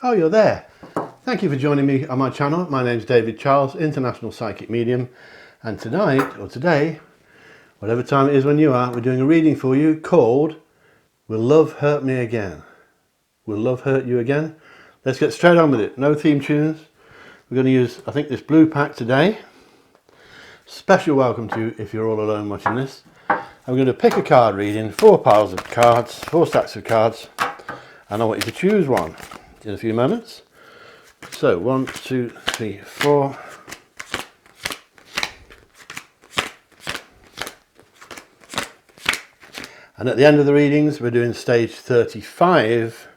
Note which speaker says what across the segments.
Speaker 1: Oh, you're there. Thank you for joining me on my channel. My name's David Charles, International Psychic Medium. And tonight, or today, whatever time it is when you are, we're doing a reading for you called Will Love Hurt Me Again? Will Love Hurt You Again? Let's get straight on with it. No theme tunes. We're going to use, I think, this blue pack today. Special welcome to you if you're all alone watching this. I'm going to pick a card reading, 4 piles of cards, 4 stacks of cards, and I want you to choose one in a few moments. So 1, 2, 3, 4. And at the end of the readings, we're doing stage 35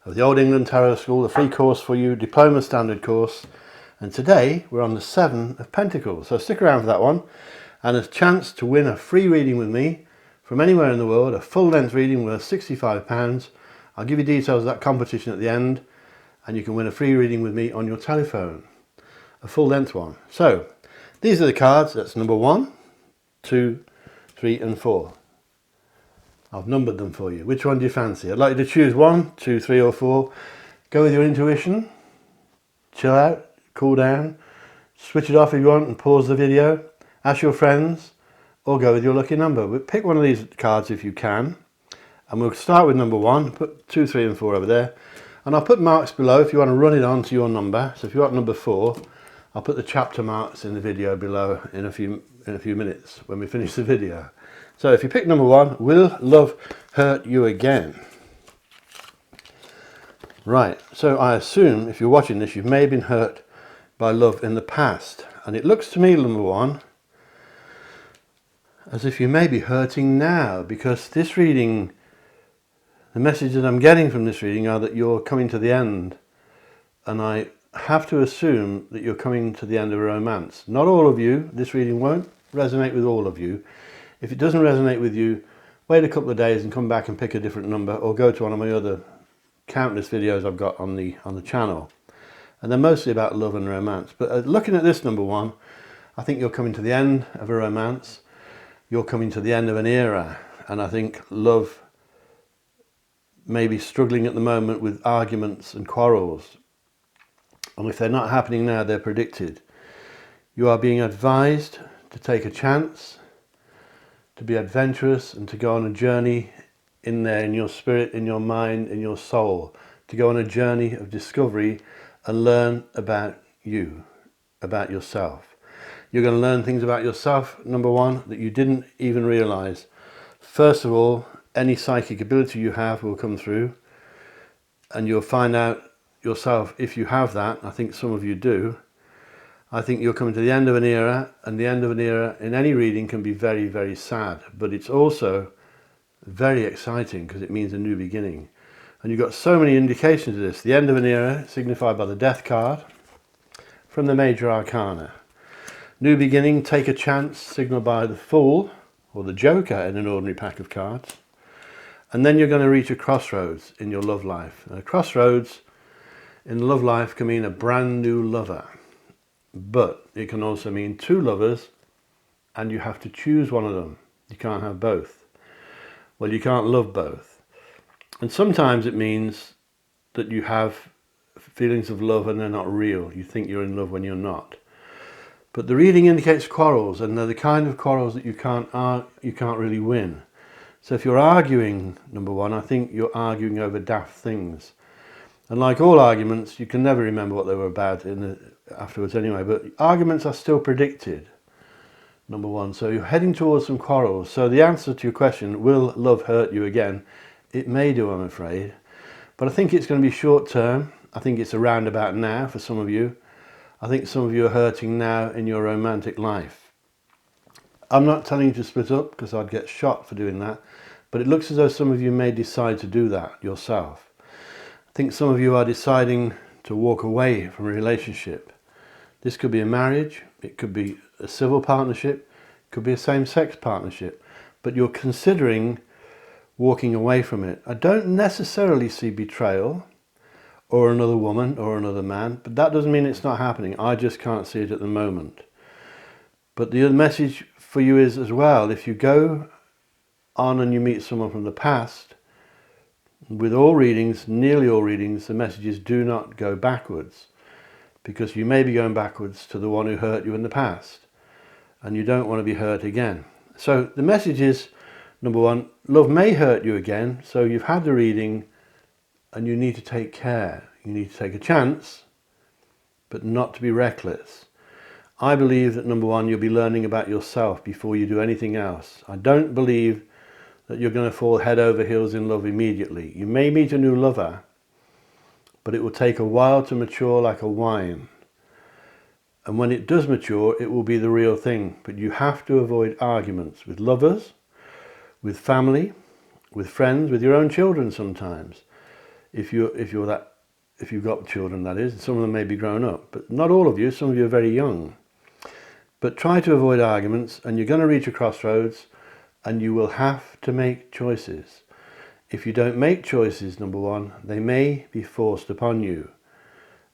Speaker 1: of the Old England Tarot School, the free course for you, Diploma Standard course. And today we're on the 7 of Pentacles. So stick around for that one. And a chance to win a free reading with me from anywhere in the world, a full-length reading worth £65. I'll give you details of that competition at the end, and you can win a free reading with me on your telephone, a full-length one. So these are the cards. That's number 1, 2, 3 and 4. I've numbered them for you. Which one do you fancy? I'd like you to choose 1, 2, 3 or 4. Go with your intuition, chill out, cool down, switch it off if you want and pause the video. Ask your friends, or go with your lucky number. But pick one of these cards if you can. And we'll start with number 1, put 2, 3 and 4 over there. And I'll put marks below if you want to run it on to your number. So if you want number 4, I'll put the chapter marks in the video below in a few minutes when we finish the video. So if you pick number 1, will love hurt you again? Right, so I assume if you're watching this, you may have been hurt by love in the past. And it looks to me, number 1, as if you may be hurting now, because this reading, the message that I'm getting from this reading are that you're coming to the end, and I have to assume that you're coming to the end of a romance. Not all of you, this reading won't resonate with all of you. If it doesn't resonate with you, wait a couple of days and come back and pick a different number, or go to one of my other countless videos I've got on the channel. And they're mostly about love and romance. But looking at this number 1, I think you're coming to the end of a romance. You're coming to the end of an era, and I think love may be struggling at the moment with arguments and quarrels. And if they're not happening now, they're predicted. You are being advised to take a chance, to be adventurous, and to go on a journey in there, in your spirit, in your mind, in your soul, to go on a journey of discovery and learn about you, about yourself. You're going to learn things about yourself, number 1, that you didn't even realize. First of all, any psychic ability you have will come through, and you'll find out yourself if you have that. I think some of you do. I think you're coming to the end of an era, and the end of an era in any reading can be very, very sad, but it's also very exciting because it means a new beginning. And you've got so many indications of this. The end of an era signified by the Death card from the Major Arcana. New beginning, take a chance, signaled by the Fool or the Joker in an ordinary pack of cards. And then you're going to reach a crossroads in your love life. And a crossroads in love life can mean a brand new lover. But it can also mean 2 lovers, and you have to choose one of them. You can't have both. Well, you can't love both. And sometimes it means that you have feelings of love and they're not real. You think you're in love when you're not. But the reading indicates quarrels, and they're the kind of quarrels that you can't really win. So if you're arguing, number 1, I think you're arguing over daft things. And like all arguments, you can never remember what they were about afterwards anyway, but arguments are still predicted, number 1. So you're heading towards some quarrels. So the answer to your question, will love hurt you again? It may do, I'm afraid. But I think it's going to be short term. I think it's around about now for some of you. I think some of you are hurting now in your romantic life. I'm not telling you to split up because I'd get shot for doing that, but it looks as though some of you may decide to do that yourself. I think some of you are deciding to walk away from a relationship. This could be a marriage, it could be a civil partnership, it could be a same-sex partnership, but you're considering walking away from it. I don't necessarily see betrayal, or another woman, or another man, but that doesn't mean it's not happening. I just can't see it at the moment. But the other message for you is as well, if you go on and you meet someone from the past, With all readings, nearly all readings, the messages do not go backwards, because you may be going backwards to the one who hurt you in the past, and you don't want to be hurt again. So the message is, number one, love may hurt you again, so you've had the reading and you need to take care. You need to take a chance, but not to be reckless. I believe that, number one, you'll be learning about yourself before you do anything else. I don't believe that you're going to fall head over heels in love immediately. You may meet a new lover, but it will take a while to mature like a wine. And when it does mature, it will be the real thing. But you have to avoid arguments with lovers, with family, with friends, with your own children sometimes. If you've got children, that is. Some of them may be grown up, but not all of you. Some of you are very young. But try to avoid arguments, and you're going to reach a crossroads, and you will have to make choices. If you don't make choices, number one, they may be forced upon you,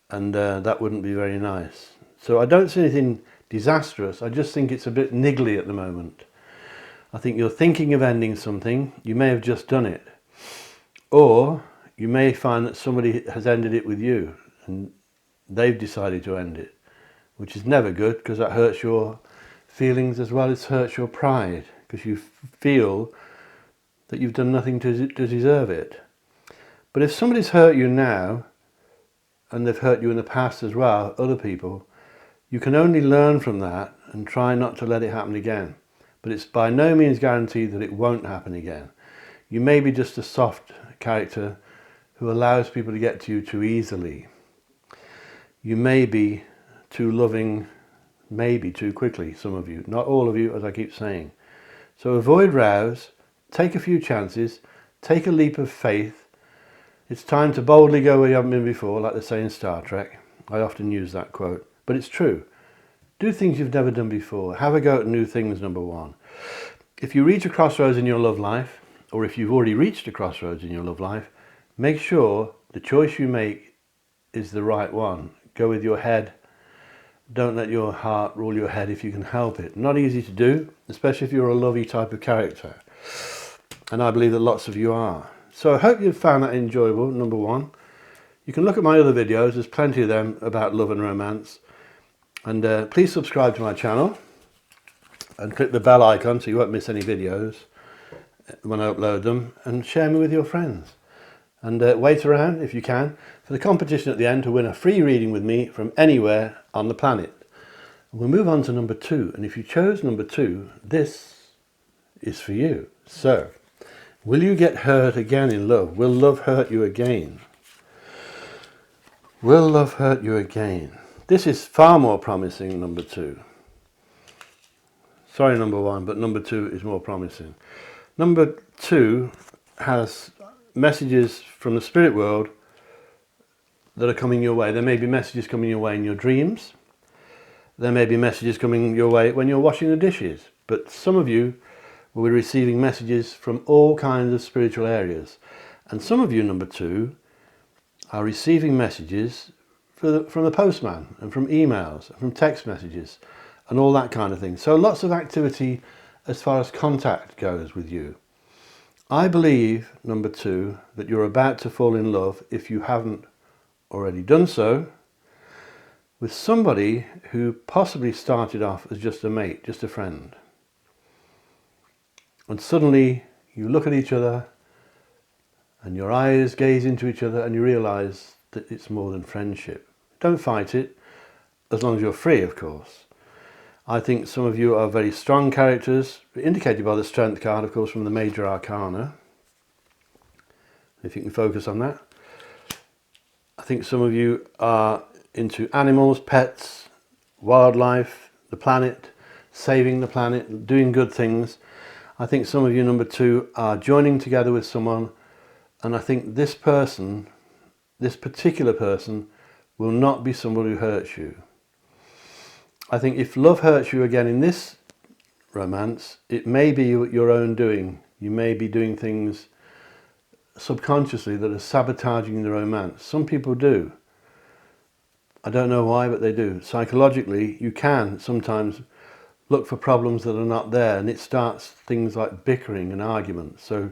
Speaker 1: and that wouldn't be very nice. So I don't see anything disastrous. I just think it's a bit niggly at the moment. I think you're thinking of ending something. You may have just done it. Or you may find that somebody has ended it with you and they've decided to end it, which is never good, because that hurts your feelings as well as hurts your pride, because you feel that you've done nothing to deserve it. But if somebody's hurt you now, and they've hurt you in the past as well, other people, you can only learn from that and try not to let it happen again. But it's by no means guaranteed that it won't happen again. You may be just a soft character who allows people to get to you too easily. You may be too loving, maybe too quickly, some of you. Not all of you, as I keep saying. So avoid rows, take a few chances, take a leap of faith. It's time to boldly go where you haven't been before, like they say in Star Trek. I often use that quote. But it's true. Do things you've never done before. Have a go at new things, number one. If you reach a crossroads in your love life, or if you've already reached a crossroads in your love life, make sure the choice you make is the right one. Go with your head. Don't let your heart rule your head if you can help it. Not easy to do, especially if you're a lovey type of character. And I believe that lots of you are. So I hope you've found that enjoyable, number one. You can look at my other videos. There's plenty of them about love and romance. And please subscribe to my channel and click the bell icon so you won't miss any videos when I upload them, and share me with your friends. And wait around, if you can, for the competition at the end to win a free reading with me from anywhere on the planet. We'll move on to number 2, and if you chose number 2, this is for you. So, will you get hurt again in love? Will love hurt you again? Will love hurt you again? This is far more promising, number 2. Sorry, number 1, but number 2 is more promising. Number 2 has messages from the spirit world that are coming your way. There may be messages coming your way in your dreams. There may be messages coming your way when you're washing the dishes. But some of you will be receiving messages from all kinds of spiritual areas. And some of you, number 2, are receiving messages from the postman, and from emails, and from text messages, and all that kind of thing. So lots of activity as far as contact goes with you. I believe, number 2, that you're about to fall in love, if you haven't already done so, with somebody who possibly started off as just a mate, just a friend. And suddenly you look at each other and your eyes gaze into each other and you realise that it's more than friendship. Don't fight it, as long as you're free, of course. I think some of you are very strong characters, indicated by the Strength card, of course, from the Major Arcana. If you can focus on that. I think some of you are into animals, pets, wildlife, the planet, saving the planet, doing good things. I think some of you, number 2, are joining together with someone, and I think this person, this particular person, will not be somebody who hurts you. I think if love hurts you again in this romance, it may be your own doing. You may be doing things subconsciously that are sabotaging the romance. Some people do. I don't know why, but they do. Psychologically, you can sometimes look for problems that are not there, and it starts things like bickering and arguments. So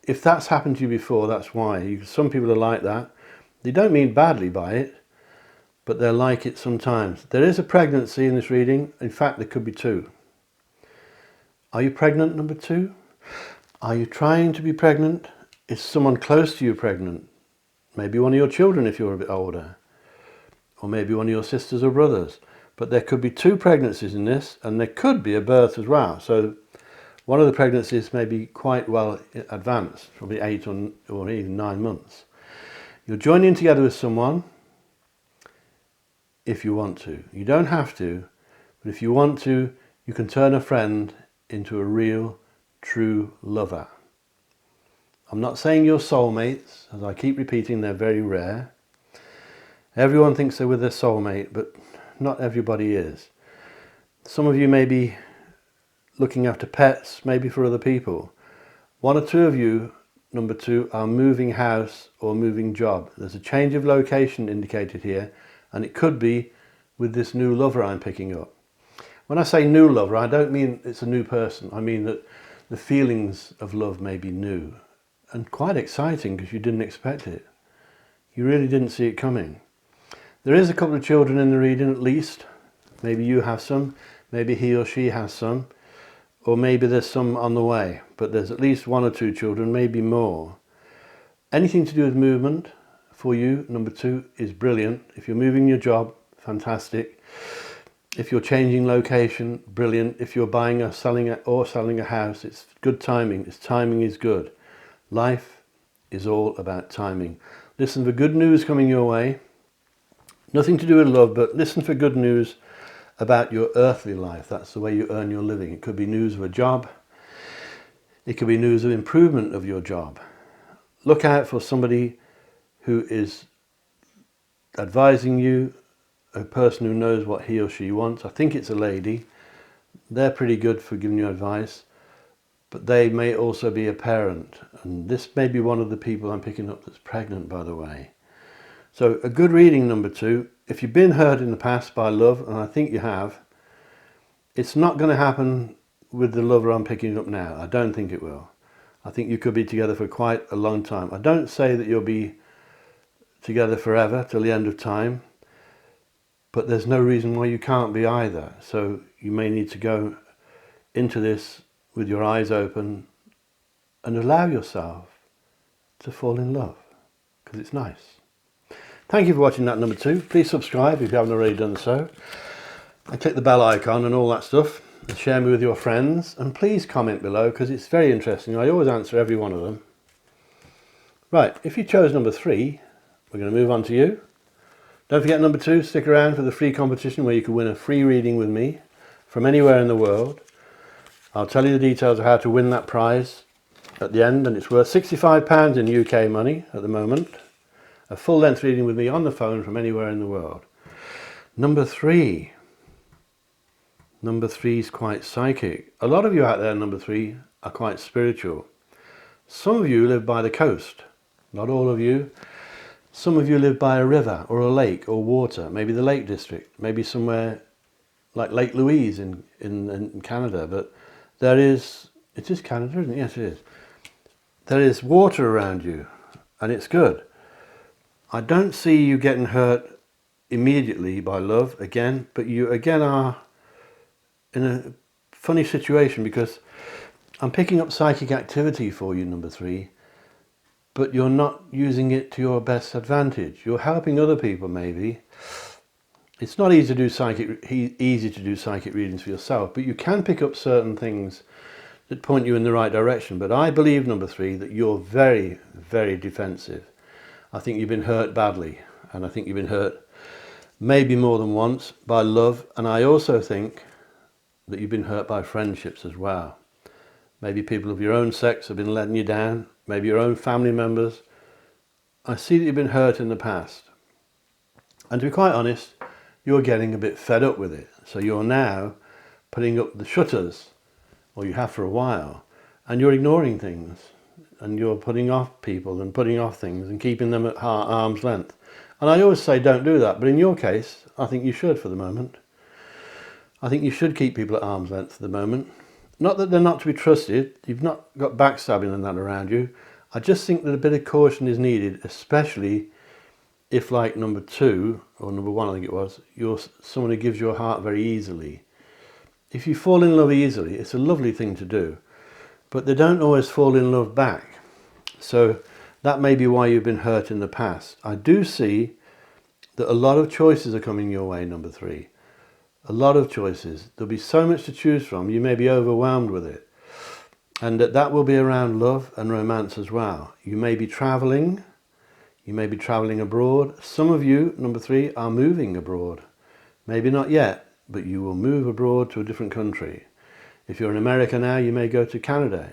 Speaker 1: if that's happened to you before, that's why. Some people are like that. They don't mean badly by it, but they're like it sometimes. There is a pregnancy in this reading. In fact, there could be two. Are you pregnant, number 2? Are you trying to be pregnant? Is someone close to you pregnant? Maybe one of your children if you're a bit older. Or maybe one of your sisters or brothers. But there could be 2 pregnancies in this, and there could be a birth as well. So one of the pregnancies may be quite well advanced, probably 8 or even 9 months. You're joining together with someone if you want to. You don't have to, but if you want to, you can turn a friend into a real, true lover. I'm not saying you're soulmates, as I keep repeating, they're very rare. Everyone thinks they're with their soulmate, but not everybody is. Some of you may be looking after pets, maybe for other people. 1 or 2 of you, number 2, are moving house or moving job. There's a change of location indicated here, and it could be with this new lover I'm picking up. When I say new lover, I don't mean it's a new person. I mean that the feelings of love may be new and quite exciting because you didn't expect it. You really didn't see it coming. There is a couple of children in the reading at least. Maybe you have some, maybe he or she has some, or maybe there's some on the way, but there's at least 1 or 2 children, maybe more. Anything to do with movement for you, number 2, is brilliant. If you're moving your job, fantastic. If you're changing location, brilliant. If you're buying or selling a house, it's good timing. Its timing is good. Life is all about timing. Listen for good news coming your way. Nothing to do with love, but listen for good news about your earthly life. That's the way you earn your living. It could be news of a job. It could be news of improvement of your job. Look out for somebody who is advising you, a person who knows what he or she wants. I think it's a lady. They're pretty good for giving you advice, but they may also be a parent. And this may be one of the people I'm picking up that's pregnant, by the way. So a good reading, number 2. If you've been hurt in the past by love, and I think you have, it's not going to happen with the lover I'm picking up now. I don't think it will. I think you could be together for quite a long time. I don't say that you'll be together forever till the end of time, but there's no reason why you can't be either. So you may need to go into this with your eyes open and allow yourself to fall in love, because it's nice. Thank you for watching that, number 2. Please subscribe if you haven't already done so. And click the bell icon and all that stuff. And share me with your friends. And please comment below, because it's very interesting. I always answer every one of them. Right, if you chose number 3, we're going to move on to you. Don't forget, number 2, stick around for the free competition where you can win a free reading with me from anywhere in the world. I'll tell you the details of how to win that prize at the end, and it's worth £65 in UK money at the moment. A full-length reading with me on the phone from anywhere in the world. Number 3. Number 3 is quite psychic. A lot of you out there, number 3, are quite spiritual. Some of you live by the coast. Not all of you. Some of you live by a river or a lake or water. Maybe the Lake District. Maybe somewhere like Lake Louise in Canada. But it is Canada, isn't it? Yes, it is. There is water around you, and it's good. I don't see you getting hurt immediately by love again, but you again are in a funny situation because I'm picking up psychic activity for you, number 3, but you're not using it to your best advantage. You're helping other people, maybe. It's not easy to do psychic readings for yourself, but you can pick up certain things that point you in the right direction. But I believe, number 3, that you're very, very defensive. I think you've been hurt badly, and I think you've been hurt maybe more than once by love, and I also think that you've been hurt by friendships as well. Maybe people of your own sex have been letting you down, maybe your own family members. I see that you've been hurt in the past, and to be quite honest, you're getting a bit fed up with it. So you're now putting up the shutters, or you have for a while, and you're ignoring things. And you're putting off people and putting off things and keeping them at arm's length. And I always say don't do that, but in your case, I think you should for the moment. I think you should keep people at arm's length for the moment. Not that they're not to be trusted. You've not got backstabbing and that around you. I just think that a bit of caution is needed, especially if, like number 2 or number 1, I think it was, you're someone who gives your heart very easily. If you fall in love easily, it's a lovely thing to do, but they don't always fall in love back. So that may be why you've been hurt in the past. I do see that a lot of choices are coming your way, number 3. A lot of choices. There'll be so much to choose from, you may be overwhelmed with it. And that will be around love and romance as well. You may be traveling. You may be traveling abroad. Some of you, number 3, are moving abroad. Maybe not yet, but you will move abroad to a different country. If you're in America now, you may go to Canada.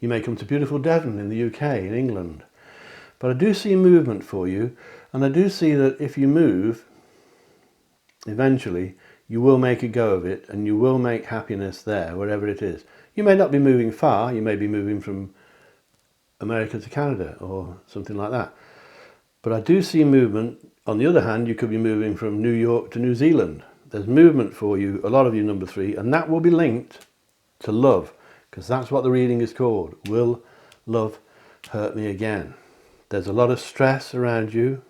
Speaker 1: You may come to beautiful Devon in the UK, in England. But I do see movement for you, and I do see that if you move, eventually, you will make a go of it, and you will make happiness there, wherever it is. You may not be moving far, you may be moving from America to Canada or something like that. But I do see movement. On the other hand, you could be moving from New York to New Zealand. There's movement for you, a lot of you, number 3, and that will be linked to love, because that's what the reading is called. Will love hurt me again? There's a lot of stress around you.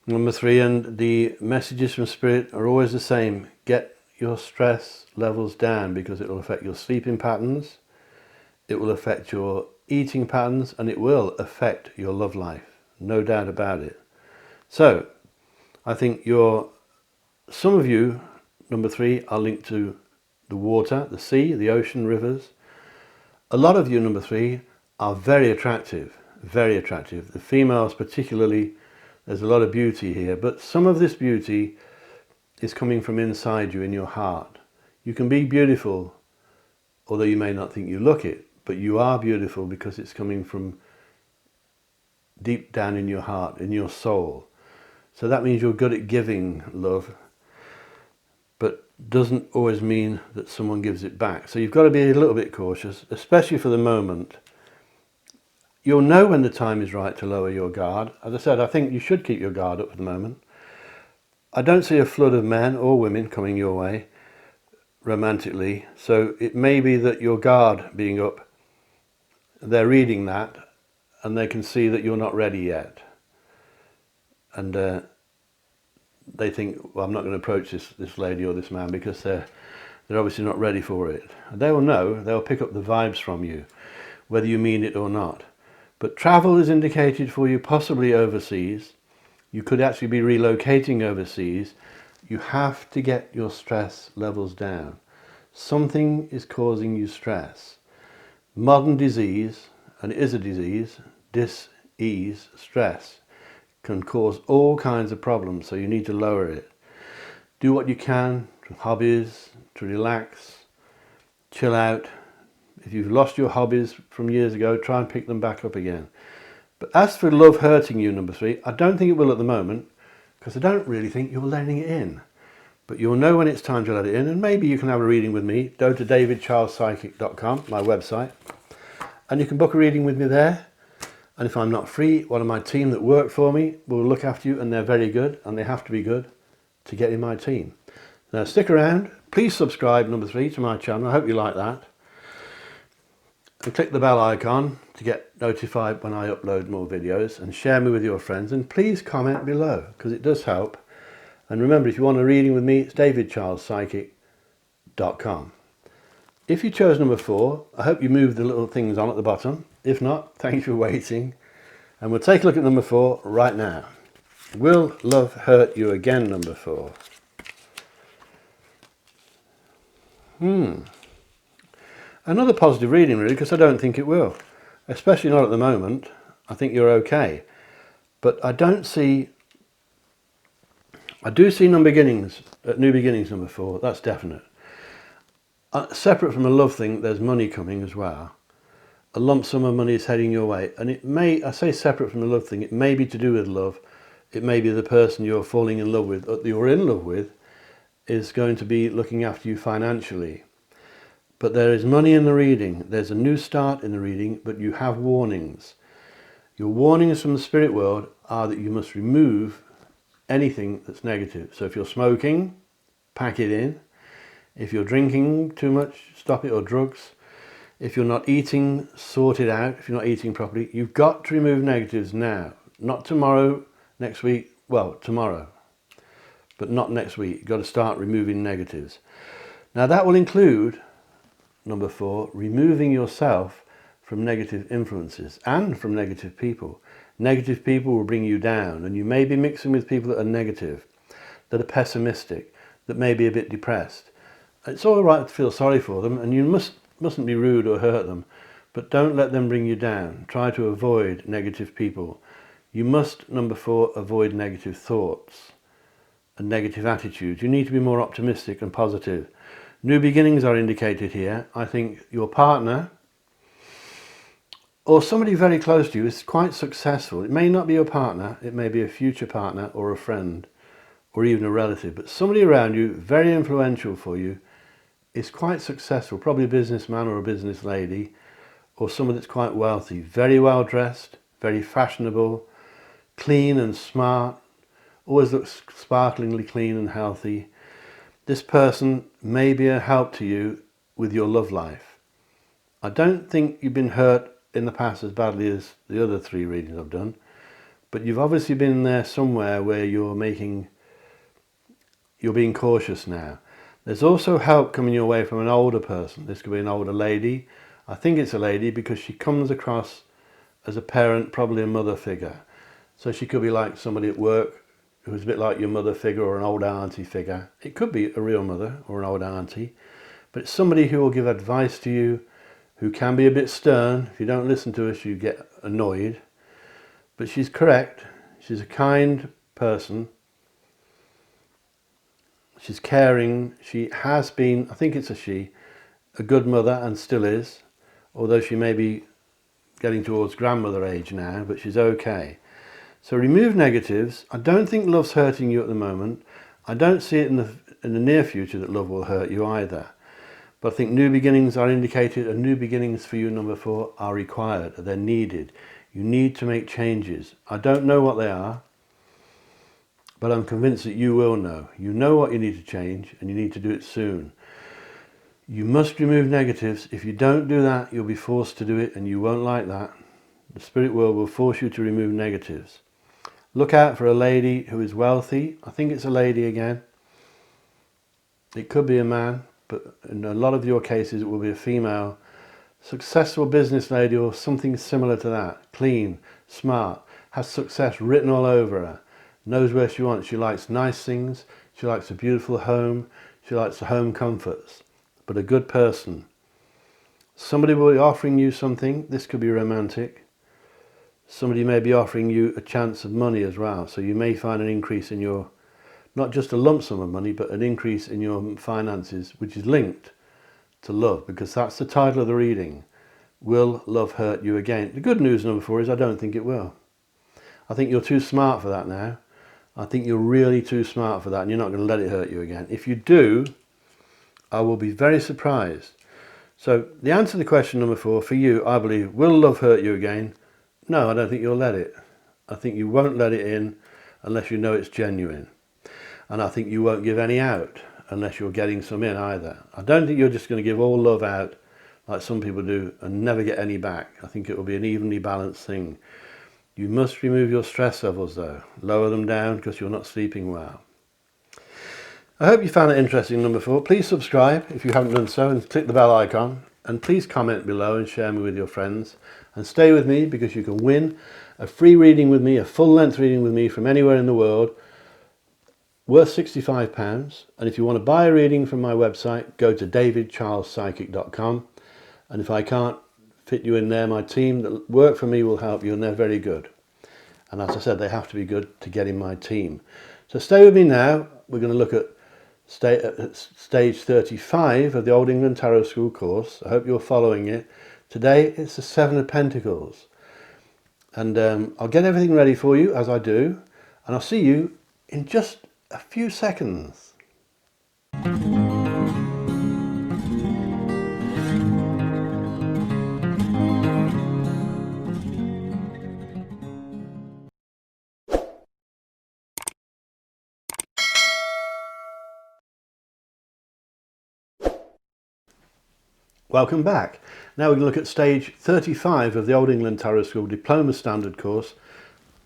Speaker 1: Number 3, and the messages from Spirit are always the same. Get your stress levels down, because it will affect your sleeping patterns, it will affect your eating patterns, and it will affect your love life. No doubt about it. So, I think some of you, number 3, are linked to the water, the sea, the ocean, rivers. A lot of you, number 3, are very attractive, very attractive. The females particularly, there's a lot of beauty here, but some of this beauty is coming from inside you, in your heart. You can be beautiful, although you may not think you look it, but you are beautiful because it's coming from deep down in your heart, in your soul. So that means you're good at giving love, but doesn't always mean that someone gives it back. So you've got to be a little bit cautious, especially for the moment. You'll know when the time is right to lower your guard. As I said, I think you should keep your guard up for the moment. I don't see a flood of men or women coming your way romantically, so it may be that your guard being up, they're reading that and they can see that you're not ready yet, and they think, well, I'm not going to approach this lady or this man because they're obviously not ready for it. And they will know, they'll pick up the vibes from you, whether you mean it or not. But travel is indicated for you, possibly overseas. You could actually be relocating overseas. You have to get your stress levels down. Something is causing you stress. Modern disease, and it is a disease, dis-ease, stress, can cause all kinds of problems, so you need to lower it. Do what you can, hobbies, to relax, chill out. If you've lost your hobbies from years ago, try and pick them back up again. But as for love hurting you, number 3, I don't think it will at the moment, because I don't really think you're letting it in. But you'll know when it's time to let it in, and maybe you can have a reading with me. Go to davidcharlespsychic.com, my website, and you can book a reading with me there. And if I'm not free, one of my team that work for me will look after you, and they're very good, and they have to be good to get in my team. Now stick around, please subscribe, number 3, to my channel. I hope you like that. And click the bell icon to get notified when I upload more videos, and share me with your friends, and please comment below because it does help. And remember, if you want a reading with me, it's davidcharlespsychic.com. If you chose number 4, I hope you moved the little things on at the bottom. If not, thank you for waiting, and we'll take a look at number 4 right now. Will love hurt you again, number 4? Another positive reading, really, because I don't think it will. Especially not at the moment. I think you're okay. But I do see new beginnings, number 4. That's definite. Separate from a love thing, there's money coming as well. A lump sum of money is heading your way. And it may, I say separate from the love thing, it may be to do with love. It may be the person you're falling in love with, or you're in love with, is going to be looking after you financially. But there is money in the reading. There's a new start in the reading, but you have warnings. Your warnings from the spirit world are that you must remove anything that's negative. So if you're smoking, pack it in. If you're drinking too much, stop it, or drugs. If you're not eating, sort it out. If you're not eating properly, you've got to remove negatives now. Not tomorrow, next week, well, tomorrow, but not next week. You've got to start removing negatives. Now that will include, number 4, removing yourself from negative influences and from negative people. Negative people will bring you down, and you may be mixing with people that are negative, that are pessimistic, that may be a bit depressed. It's all right to feel sorry for them, and you mustn't be rude or hurt them, but don't let them bring you down. Try to avoid negative people. You must, number 4, avoid negative thoughts and negative attitudes. You need to be more optimistic and positive. New beginnings are indicated here. I think your partner or somebody very close to you is quite successful. It may not be your partner, it may be a future partner or a friend or even a relative, but somebody around you, very influential for you, is quite successful, probably a businessman or a business lady, or someone that's quite wealthy, very well dressed, very fashionable, clean and smart, always looks sparklingly clean and healthy. This person may be a help to you with your love life. I don't think you've been hurt in the past as badly as the other 3 readings I've done, but you've obviously been there somewhere where you're being cautious now. There's also help coming your way from an older person. This could be an older lady. I think it's a lady because she comes across as a parent, probably a mother figure. So she could be like somebody at work who's a bit like your mother figure or an old auntie figure. It could be a real mother or an old auntie, but it's somebody who will give advice to you, who can be a bit stern. If you don't listen to her, you get annoyed. But she's correct. She's a kind person. She's caring. She has been, I think it's a she, a good mother and still is, although she may be getting towards grandmother age now, but she's okay. So remove negatives. I don't think love's hurting you at the moment. I don't see it in the near future that love will hurt you either. But I think new beginnings are indicated, and new beginnings for you, number 4, are required. They're needed. You need to make changes. I don't know what they are, but I'm convinced that you will know. You know what you need to change, and you need to do it soon. You must remove negatives. If you don't do that, you'll be forced to do it, and you won't like that. The spirit world will force you to remove negatives. Look out for a lady who is wealthy. I think it's a lady again. It could be a man, but in a lot of your cases it will be a female. Successful business lady or something similar to that. Clean, smart, has success written all over her. Knows where she wants. She likes nice things. She likes a beautiful home. She likes the home comforts. But a good person. Somebody will be offering you something. This could be romantic. Somebody may be offering you a chance of money as well. So you may find an increase in your, not just a lump sum of money, but an increase in your finances, which is linked to love, because that's the title of the reading. Will love hurt you again? The good news, number 4, is I don't think it will. I think you're too smart for that now. I think you're really too smart for that, and you're not going to let it hurt you again. If you do, I will be very surprised. So the answer to the question number 4 for you, I believe, will love hurt you again? No, I don't think you'll let it. I think you won't let it in unless you know it's genuine. And I think you won't give any out unless you're getting some in either. I don't think you're just going to give all love out like some people do and never get any back. I think it will be an evenly balanced thing. You must remove your stress levels though. Lower them down because you're not sleeping well. I hope you found it interesting, number 4. Please subscribe if you haven't done so and click the bell icon. And please comment below and share me with your friends. And stay with me because you can win a free reading with me, a full-length reading with me from anywhere in the world, worth £65. And if you want to buy a reading from my website, go to davidcharlespsychic.com. And if I can't fit you in there, my team that work for me will help you, and they're very good. And as I said, they have to be good to get in my team. So stay with me now. We're going to look at stage 35 of the Old England Tarot School course. I hope you're following it. Today it's the 7 of Pentacles. And I'll get everything ready for you as I do. And I'll see you in just a few seconds. Welcome back. Now we're going to look at stage 35 of the Old England Tarot School Diploma Standard course.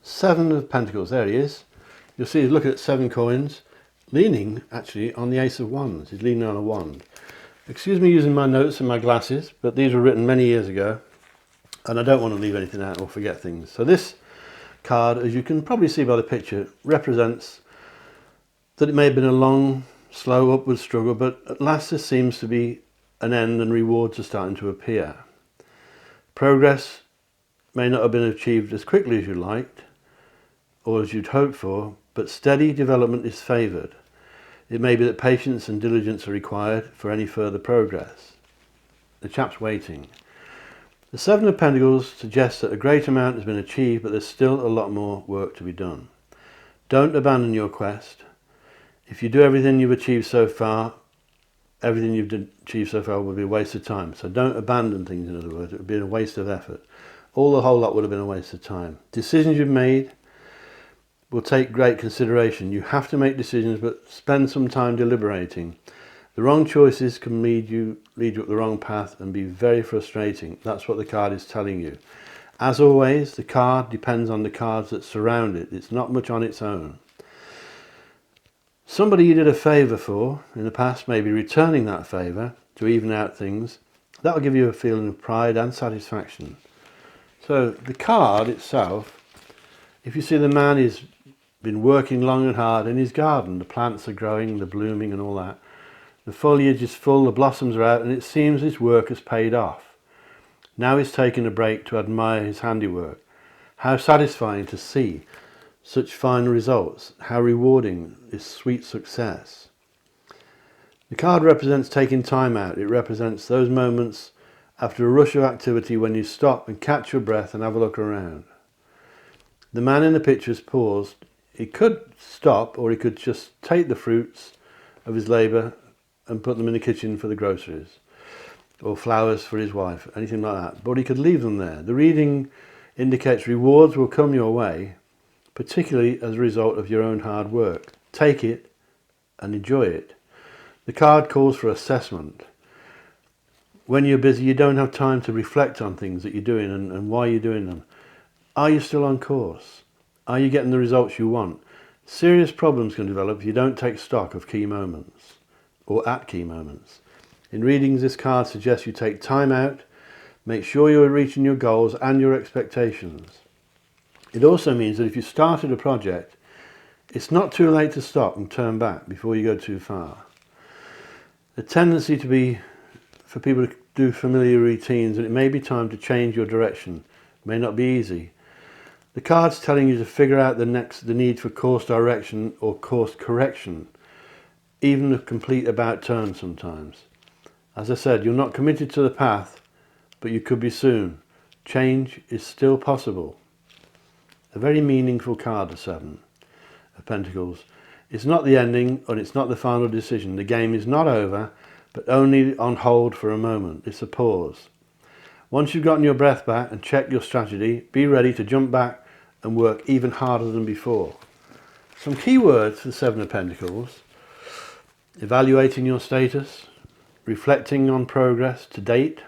Speaker 1: 7 of Pentacles, there he is. You'll see he's looking at 7 coins, leaning actually on the Ace of Wands. He's leaning on a wand. Excuse me using my notes and my glasses, but these were written many years ago and I don't want to leave anything out or forget things. So this card, as you can probably see by the picture, represents that it may have been a long, slow upward struggle, but at last there seems to be an end and rewards are starting to appear. Progress may not have been achieved as quickly as you liked or as you'd hoped for, but steady development is favoured. It may be that patience and diligence are required for any further progress. The chap's waiting. The 7 of Pentacles suggests that a great amount has been achieved, but there's still a lot more work to be done. Don't abandon your quest. If you do everything you've achieved so far, everything you've achieved so far will be a waste of time. So don't abandon things, in other words. It would be a waste of effort. The whole lot would have been a waste of time. Decisions you've made will take great consideration. You have to make decisions, but spend some time deliberating. The wrong choices can lead you up the wrong path and be very frustrating. That's what the card is telling you. As always, the card depends on the cards that surround it. It's not much on its own. Somebody you did a favour for in the past may be returning that favour to even out things. That will give you a feeling of pride and satisfaction. So the card itself, if you see the man has been working long and hard in his garden, the plants are growing, they're blooming and all that. The foliage is full, the blossoms are out, and it seems his work has paid off. Now he's taking a break to admire his handiwork. How satisfying to see such fine results. How rewarding is sweet success. The card represents taking time out. It represents those moments after a rush of activity when you stop and catch your breath and have a look around. The man in the picture has paused. He could stop, or he could just take the fruits of his labour and put them in the kitchen for the groceries, or flowers for his wife, anything like that. But he could leave them there. The reading indicates rewards will come your way, particularly as a result of your own hard work. Take it and enjoy it. The card calls for assessment. When you're busy, you don't have time to reflect on things that you're doing and why you're doing them. Are you still on course? Are you getting the results you want? Serious problems can develop if you don't take stock of key moments, or at key moments. In readings, this card suggests you take time out, make sure you're reaching your goals and your expectations. It also means that if you started a project, it's not too late to stop and turn back before you go too far. The tendency to be for people to do familiar routines, and it may be time to change your direction. It may not be easy. The card's telling you to figure out the need for course direction or course correction, even a complete about turn sometimes. As I said, you're not committed to the path, but you could be soon. Change is still possible. A very meaningful card, the 7 of Pentacles. It's not the ending, and it's not the final decision. The game is not over, but only on hold for a moment. It's a pause. Once you've gotten your breath back and checked your strategy, be ready to jump back and work even harder than before. Some key words for the 7 of Pentacles: evaluating your status, reflecting on progress to date,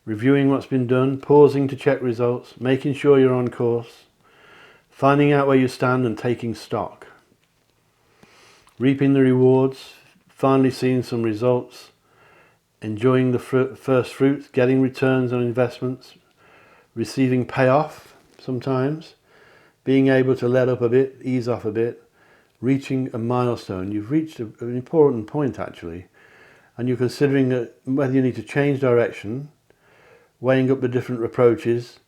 Speaker 1: reviewing what's been done, pausing to check results, making sure you're on course, finding out where you stand and taking stock, reaping the rewards, finally seeing some results, enjoying the first fruits, getting returns on investments, receiving payoff sometimes, being able to let up a bit, ease off a bit, reaching a milestone. You've reached an important point actually, and you're considering whether you need to change direction, weighing up the different approaches,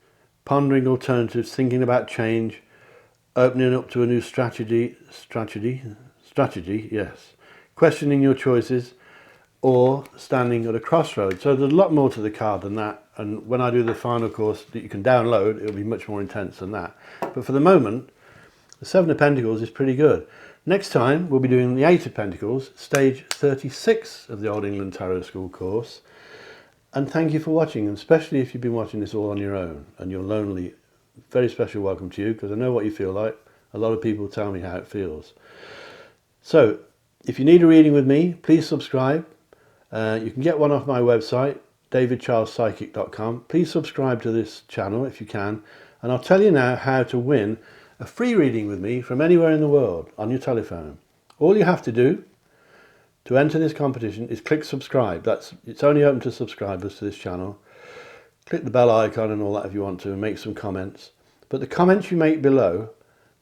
Speaker 1: pondering alternatives, thinking about change, opening up to a new strategy, yes, questioning your choices, or standing at a crossroads. So there's a lot more to the card than that, and when I do the final course that you can download, it'll be much more intense than that. But for the moment, the 7 of Pentacles is pretty good. Next time we'll be doing the 8 of Pentacles, stage 36 of the Old England Tarot School course. And thank you for watching, and especially if you've been watching this all on your own and you're lonely, very special welcome to you, because I know what you feel like. A lot of people tell me how it feels. So if you need a reading with me, please subscribe. You can get one off my website, davidcharlespsychic.com. Please subscribe to this channel if you can, and I'll tell you now how to win a free reading with me from anywhere in the world on your telephone. All you have to do to enter this competition is click subscribe. It's only open to subscribers to this channel. Click the bell icon and all that if you want to, and make some comments. But the comments you make below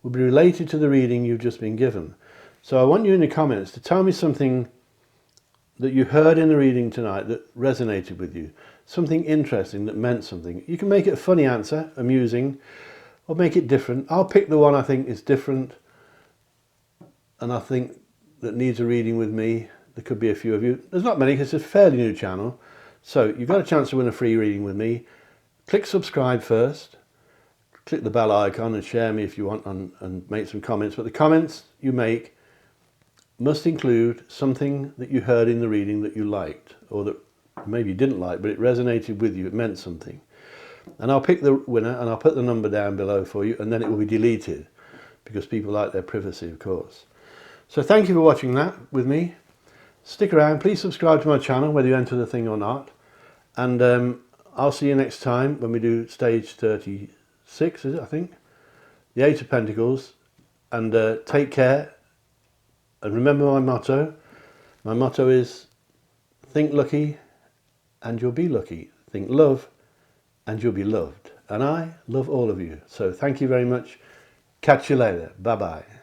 Speaker 1: will be related to the reading you've just been given. So I want you in the comments to tell me something that you heard in the reading tonight that resonated with you. Something interesting that meant something. You can make it a funny answer, amusing, or make it different. I'll pick the one I think is different and I think that needs a reading with me. There could be a few of you. There's not many because it's a fairly new channel. So you've got a chance to win a free reading with me. Click subscribe first. Click the bell icon and share me if you want, and make some comments. But the comments you make must include something that you heard in the reading that you liked, or that maybe you didn't like, but it resonated with you, it meant something. And I'll pick the winner and I'll put the number down below for you, and then it will be deleted because people like their privacy, of course. So thank you for watching that with me. Stick around, please subscribe to my channel whether you enter the thing or not, and I'll see you next time when we do stage 36, is it, I think? The Eight of Pentacles. And take care. And remember my motto. My motto is, think lucky and you'll be lucky. Think love and you'll be loved. And I love all of you. So thank you very much. Catch you later. Bye-bye.